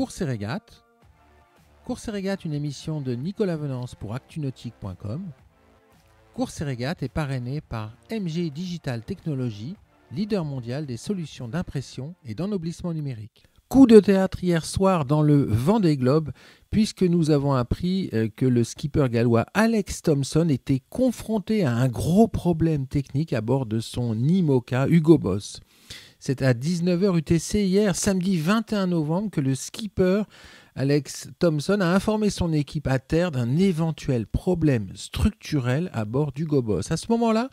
Courses et régates. Courses et régates, une émission de Nicolas Venance pour actunautique.com. Courses et régates est parrainé par MG Digital Technologies, leader mondial des solutions d'impression et d'ennoblissement numérique. Coup de théâtre hier soir dans le Vendée Globe, puisque nous avons appris que le skipper gallois Alex Thomson était confronté à un gros problème technique à bord de son IMOCA Hugo Boss. C'est à 19h UTC hier, samedi 21 novembre, que le skipper Alex Thomson a informé son équipe à terre d'un éventuel problème structurel à bord d'Hugo Boss. À ce moment-là,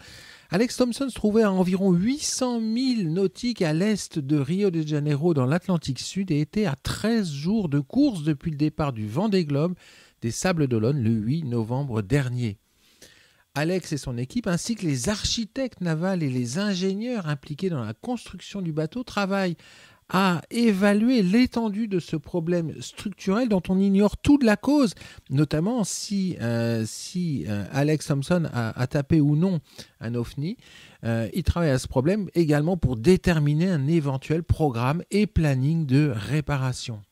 Alex Thomson se trouvait à environ 800 000 nautiques à l'est de Rio de Janeiro dans l'Atlantique Sud et était à 13 jours de course depuis le départ du Vendée Globe des Sables d'Olonne le 8 novembre dernier. Alex et son équipe, ainsi que les architectes navals et les ingénieurs impliqués dans la construction du bateau, travaillent à évaluer l'étendue de ce problème structurel dont on ignore toute la cause, notamment si Alex Thomson a tapé ou non un OVNI. Il travaille à ce problème également pour déterminer un éventuel programme et planning de réparation.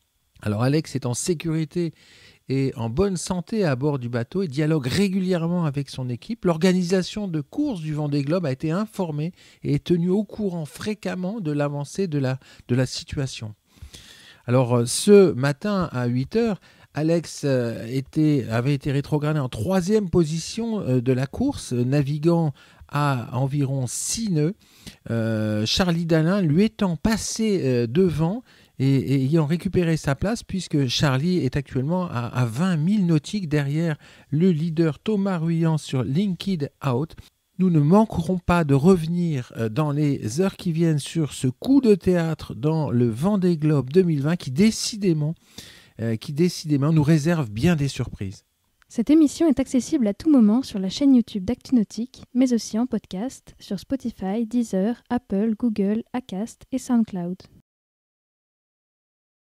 Alors Alex est en sécurité et en bonne santé à bord du bateau et dialogue régulièrement avec son équipe. L'organisation de course du Vendée Globe a été informée et est tenue au courant fréquemment de l'avancée de la situation. Alors ce matin à 8h, Alex avait été rétrogradé en 3e position de la course, naviguant à environ 6 nœuds. Charlie Dalin lui étant passé devant et ayant récupéré sa place, puisque Charlie est actuellement à 20 000 nautiques derrière le leader Thomas Ruyant sur Linked Out. Nous ne manquerons pas de revenir dans les heures qui viennent sur ce coup de théâtre dans le Vendée Globe 2020 qui décidément nous réserve bien des surprises. Cette émission est accessible à tout moment sur la chaîne YouTube d'ActuNautique, mais aussi en podcast sur Spotify, Deezer, Apple, Google, Acast et SoundCloud.